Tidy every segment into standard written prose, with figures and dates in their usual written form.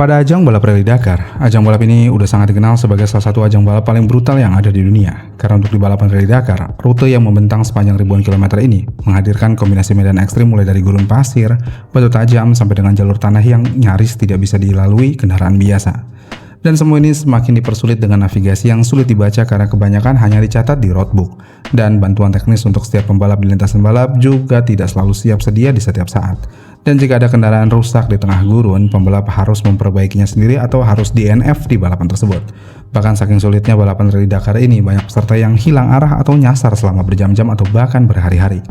Pada ajang balap Rally Dakar, ajang balap ini udah sangat dikenal sebagai salah satu ajang balap paling brutal yang ada di dunia. Karena untuk di balapan Rally Dakar, rute yang membentang sepanjang ribuan kilometer ini menghadirkan kombinasi medan ekstrim mulai dari gurun pasir, batu tajam, sampai dengan jalur tanah yang nyaris tidak bisa dilalui kendaraan biasa. Dan semua ini semakin dipersulit dengan navigasi yang sulit dibaca karena kebanyakan hanya dicatat di roadbook. Dan bantuan teknis untuk setiap pembalap di lintasan balap juga tidak selalu siap sedia di setiap saat. Dan jika ada kendaraan rusak di tengah gurun, pembalap harus memperbaikinya sendiri atau harus DNF di balapan tersebut. Bahkan saking sulitnya balapan Rally Dakar ini, banyak peserta yang hilang arah atau nyasar selama berjam-jam atau bahkan berhari-hari.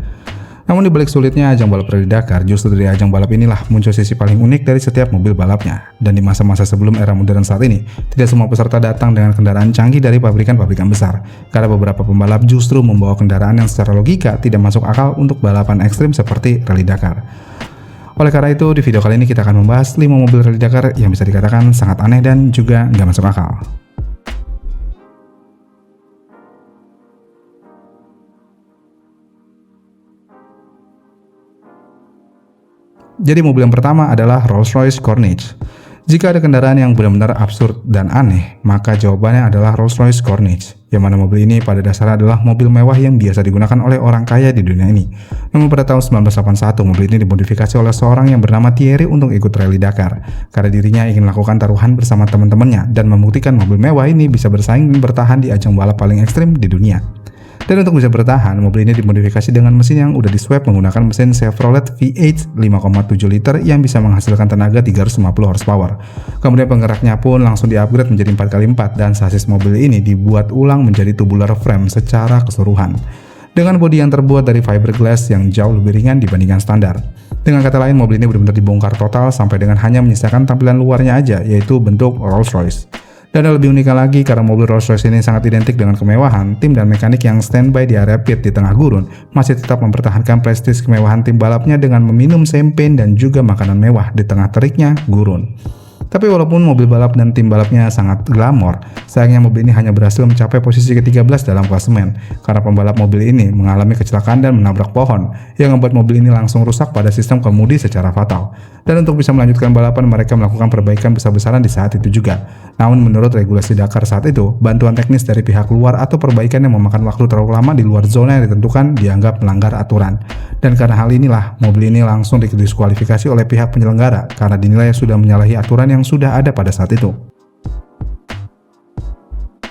Namun di balik sulitnya ajang balap Rally Dakar, justru dari ajang balap inilah muncul sisi paling unik dari setiap mobil balapnya. Dan di masa-masa sebelum era modern saat ini, tidak semua peserta datang dengan kendaraan canggih dari pabrikan-pabrikan besar. Karena beberapa pembalap justru membawa kendaraan yang secara logika tidak masuk akal untuk balapan ekstrim seperti Rally Dakar. Oleh karena itu, di video kali ini kita akan membahas 5 mobil Rally Dakar yang bisa dikatakan sangat aneh dan juga nggak masuk akal. Jadi mobil yang pertama adalah Rolls-Royce Corniche. Jika ada kendaraan yang benar-benar absurd dan aneh, maka jawabannya adalah Rolls-Royce Corniche. Yang mana mobil ini pada dasarnya adalah mobil mewah yang biasa digunakan oleh orang kaya di dunia ini. Namun pada tahun 1981, mobil ini dimodifikasi oleh seorang yang bernama Thierry untuk ikut Rally Dakar. Karena dirinya ingin melakukan taruhan bersama teman-temannya dan membuktikan mobil mewah ini bisa bersaing dan bertahan di ajang balap paling ekstrim di dunia. Dan untuk bisa bertahan, mobil ini dimodifikasi dengan mesin yang udah diswap menggunakan mesin Chevrolet V8 5,7 liter yang bisa menghasilkan tenaga 350 horsepower. Kemudian penggeraknya pun langsung di-upgrade menjadi 4x4 dan sasis mobil ini dibuat ulang menjadi tubular frame secara keseluruhan. Dengan bodi yang terbuat dari fiberglass yang jauh lebih ringan dibandingkan standar. Dengan kata lain, mobil ini benar-benar dibongkar total sampai dengan hanya menyisakan tampilan luarnya aja, yaitu bentuk Rolls-Royce. Dan yang lebih uniknya lagi, karena mobil Rolls-Royce ini sangat identik dengan kemewahan, tim dan mekanik yang standby di area pit di tengah gurun masih tetap mempertahankan prestis kemewahan tim balapnya dengan meminum champagne dan juga makanan mewah di tengah teriknya gurun. Tapi walaupun mobil balap dan tim balapnya sangat glamor, sayangnya mobil ini hanya berhasil mencapai posisi ke-13 dalam klasemen karena pembalap mobil ini mengalami kecelakaan dan menabrak pohon yang membuat mobil ini langsung rusak pada sistem kemudi secara fatal. Dan untuk bisa melanjutkan balapan, mereka melakukan perbaikan besar-besaran di saat itu juga. Namun menurut regulasi Dakar saat itu, bantuan teknis dari pihak luar atau perbaikan yang memakan waktu terlalu lama di luar zona yang ditentukan dianggap melanggar aturan. Dan karena hal inilah, mobil ini langsung didiskualifikasi oleh pihak penyelenggara karena dinilai sudah menyalahi aturan yang sudah ada pada saat itu.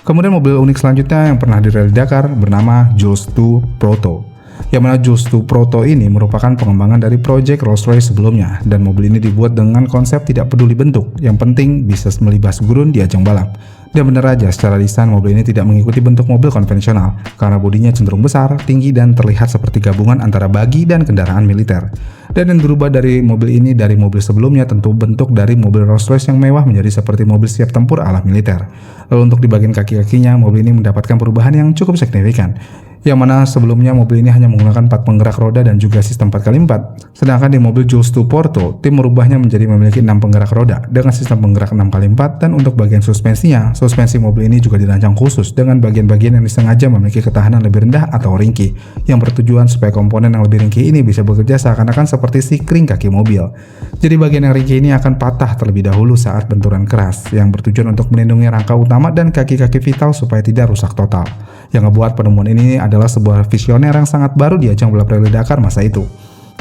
Kemudian mobil unik selanjutnya yang pernah di Rally Dakar bernama Jules II Proto. Yang mana Jules II Proto ini merupakan pengembangan dari project Rolls-Royce sebelumnya, dan mobil ini dibuat dengan konsep tidak peduli bentuk, yang penting bisa melibas gurun di ajang balap. Dan benar aja, secara desain mobil ini tidak mengikuti bentuk mobil konvensional, karena bodinya cenderung besar, tinggi, dan terlihat seperti gabungan antara buggy dan kendaraan militer. Dan yang berubah dari mobil ini dari mobil sebelumnya tentu bentuk dari mobil Rolls-Royce yang mewah menjadi seperti mobil siap tempur ala militer. Lalu untuk di bagian kaki-kakinya, mobil ini mendapatkan perubahan yang cukup signifikan. Yang mana sebelumnya mobil ini hanya menggunakan 4 penggerak roda dan juga sistem 4x4. Sedangkan di mobil Jules II Proto, tim merubahnya menjadi memiliki 6 penggerak roda dengan sistem penggerak 6x4, dan untuk bagian suspensinya, suspensi mobil ini juga dirancang khusus dengan bagian-bagian yang disengaja memiliki ketahanan lebih rendah atau ringkih, yang bertujuan supaya komponen yang lebih ringkih ini bisa bekerja seakan-akan seperti sikring kaki mobil. Jadi bagian yang ringkih ini akan patah terlebih dahulu saat benturan keras, yang bertujuan untuk melindungi rangka utama dan kaki-kaki vital supaya tidak rusak total. Yang ngebuat penemuan ini adalah sebuah visioner yang sangat baru di ajang balap Rally Dakar masa itu.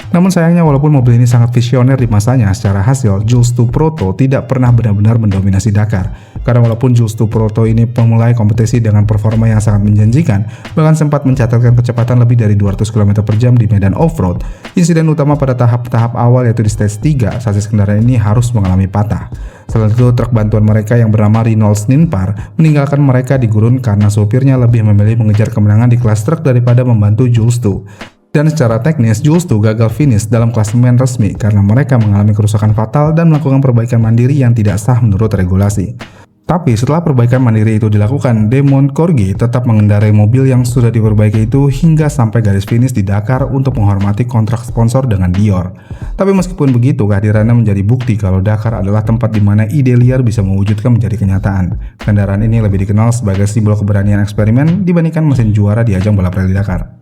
Namun sayangnya, walaupun mobil ini sangat visioner di masanya, secara hasil Jules II Proto tidak pernah benar-benar mendominasi Dakar. Karena walaupun Jules II Proto ini memulai kompetisi dengan performa yang sangat menjanjikan, bahkan sempat mencatatkan kecepatan lebih dari 200 km per jam di medan off-road, insiden utama pada tahap-tahap awal yaitu di stage 3, sasis kendaraan ini harus mengalami patah. Selain itu, truk bantuan mereka yang bernama Reynolds Ninpar meninggalkan mereka di gurun karena supirnya lebih memilih mengejar kemenangan di kelas truk daripada membantu Jules II. Dan secara teknis, Jules II gagal finish dalam klasemen resmi karena mereka mengalami kerusakan fatal dan melakukan perbaikan mandiri yang tidak sah menurut regulasi. Tapi setelah perbaikan mandiri itu dilakukan, Damon Corgi tetap mengendarai mobil yang sudah diperbaiki itu hingga sampai garis finish di Dakar untuk menghormati kontrak sponsor dengan Dior. Tapi meskipun begitu, kehadirannya menjadi bukti kalau Dakar adalah tempat di mana ide liar bisa mewujudkan menjadi kenyataan. Kendaraan ini lebih dikenal sebagai simbol keberanian eksperimen dibandingkan mesin juara di ajang balap Rally Dakar.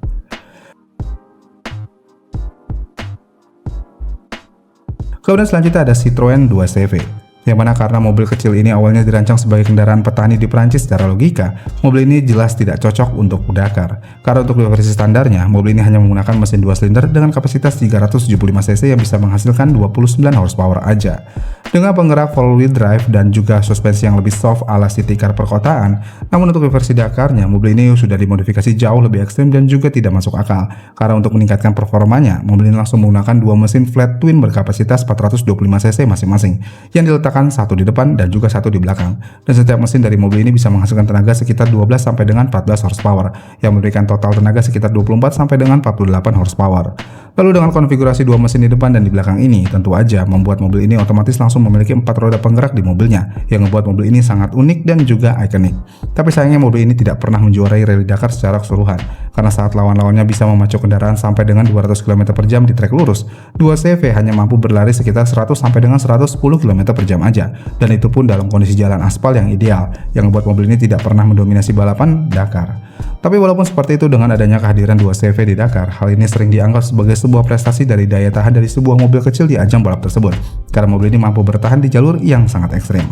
Kemudian selanjutnya ada Citroen 2CV. Yang mana karena mobil kecil ini awalnya dirancang sebagai kendaraan petani di Prancis secara logika, mobil ini jelas tidak cocok untuk Dakar. Karena untuk versi standarnya, mobil ini hanya menggunakan mesin 2 silinder dengan kapasitas 375 cc yang bisa menghasilkan 29 horsepower aja. Dengan penggerak four-wheel drive dan juga suspensi yang lebih soft ala city car perkotaan, namun untuk versi Dakarnya, mobil ini sudah dimodifikasi jauh lebih ekstrim dan juga tidak masuk akal. Karena untuk meningkatkan performanya, mobil ini langsung menggunakan dua mesin flat twin berkapasitas 425 cc masing-masing, yang diletakkan satu di depan dan juga satu di belakang. Dan setiap mesin dari mobil ini bisa menghasilkan tenaga sekitar 12 sampai dengan 14 horsepower, yang memberikan total tenaga sekitar 24 sampai dengan 48 horsepower. Lalu dengan konfigurasi dua mesin di depan dan di belakang ini, tentu aja membuat mobil ini otomatis langsung memiliki 4 roda penggerak di mobilnya, yang membuat mobil ini sangat unik dan juga ikonik. Tapi sayangnya mobil ini tidak pernah menjuarai Rally Dakar secara keseluruhan, karena saat lawan-lawannya bisa memacu kendaraan sampai dengan 200 km per jam di trek lurus, 2CV hanya mampu berlari sekitar 100 sampai dengan 110 km per jam aja, dan itu pun dalam kondisi jalan aspal yang ideal, yang membuat mobil ini tidak pernah mendominasi balapan Dakar. Tapi walaupun seperti itu, dengan adanya kehadiran 2CV di Dakar, hal ini sering dianggap sebagai sebuah prestasi dari daya tahan dari sebuah mobil kecil di ajang balap tersebut, karena mobil ini mampu bertahan di jalur yang sangat ekstrim.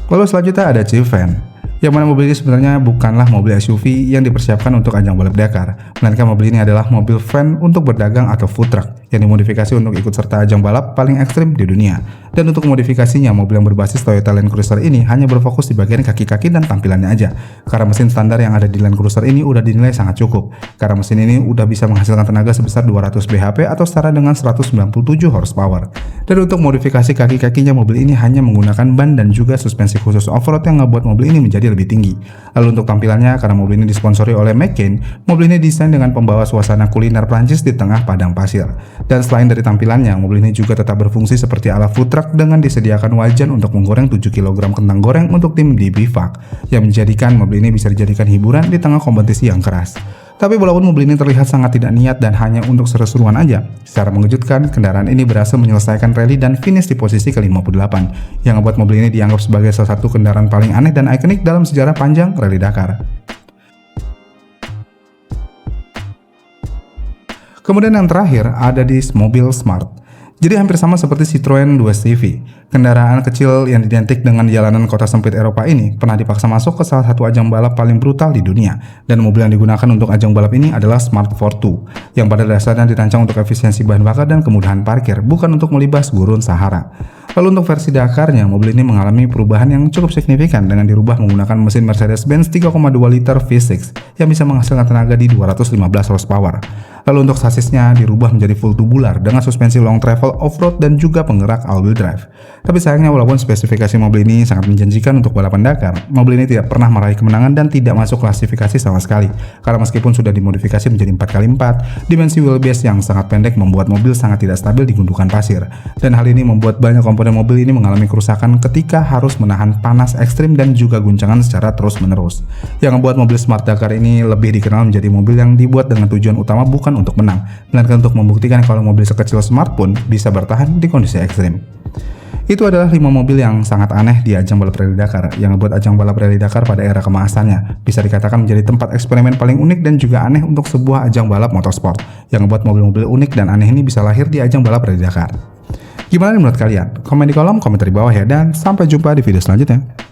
Lalu selanjutnya ada Chieftain, yang mana mobil ini sebenarnya bukanlah mobil SUV yang dipersiapkan untuk ajang balap Dakar, melainkan mobil ini adalah mobil van untuk berdagang atau food truck yang dimodifikasi untuk ikut serta ajang balap paling ekstrim di dunia. Dan untuk modifikasinya, mobil yang berbasis Toyota Land Cruiser ini hanya berfokus di bagian kaki-kaki dan tampilannya aja, karena mesin standar yang ada di Land Cruiser ini udah dinilai sangat cukup, karena mesin ini udah bisa menghasilkan tenaga sebesar 200 bhp atau setara dengan 197 horsepower. Dan untuk modifikasi kaki-kakinya, mobil ini hanya menggunakan ban dan juga suspensi khusus off-road yang ngebuat mobil ini menjadi lebih tinggi. Lalu untuk tampilannya, karena mobil ini disponsori oleh McCain, mobil ini desain dengan pembawa suasana kuliner Prancis di tengah padang pasir. Dan selain dari tampilannya, mobil ini juga tetap berfungsi seperti ala food truck dengan disediakan wajan untuk menggoreng 7 kg kentang goreng untuk tim di Bivak, yang menjadikan mobil ini bisa dijadikan hiburan di tengah kompetisi yang keras. Tapi walaupun mobil ini terlihat sangat tidak niat dan hanya untuk seru-seruan aja, secara mengejutkan, kendaraan ini berhasil menyelesaikan rally dan finish di posisi ke-58, yang membuat mobil ini dianggap sebagai salah satu kendaraan paling aneh dan ikonik dalam sejarah panjang Rally Dakar. Kemudian yang terakhir ada di mobil Smart. Jadi hampir sama seperti Citroen 2CV, kendaraan kecil yang identik dengan jalanan kota sempit Eropa ini pernah dipaksa masuk ke salah satu ajang balap paling brutal di dunia, dan mobil yang digunakan untuk ajang balap ini adalah Smart Fortwo, yang pada dasarnya dirancang untuk efisiensi bahan bakar dan kemudahan parkir, bukan untuk melibas gurun Sahara. Lalu untuk versi Dakarnya, mobil ini mengalami perubahan yang cukup signifikan dengan dirubah menggunakan mesin Mercedes-Benz 3,2 liter V6 yang bisa menghasilkan tenaga di 215 horsepower. Lalu untuk sasisnya dirubah menjadi full tubular dengan suspensi long travel off-road dan juga penggerak all-wheel drive. Tapi sayangnya walaupun spesifikasi mobil ini sangat menjanjikan untuk balapan Dakar, mobil ini tidak pernah meraih kemenangan dan tidak masuk klasifikasi sama sekali. Karena meskipun sudah dimodifikasi menjadi 4x4, dimensi wheelbase yang sangat pendek membuat mobil sangat tidak stabil di gundukan pasir. Dan hal ini membuat banyak komponen mobil ini mengalami kerusakan ketika harus menahan panas ekstrim dan juga guncangan secara terus-menerus. Yang membuat mobil Smart Dakar ini lebih dikenal menjadi mobil yang dibuat dengan tujuan utama bukan untuk menang, melainkan untuk membuktikan kalau mobil sekecil Smart pun bisa bertahan di kondisi ekstrim. Itu adalah 5 mobil yang sangat aneh di ajang balap Rally Dakar, yang membuat ajang balap Rally Dakar pada era kemasannya bisa dikatakan menjadi tempat eksperimen paling unik dan juga aneh untuk sebuah ajang balap motorsport, yang membuat mobil-mobil unik dan aneh ini bisa lahir di ajang balap Rally Dakar. Gimana menurut kalian? Komen di kolom komentar di bawah ya, dan sampai jumpa di video selanjutnya.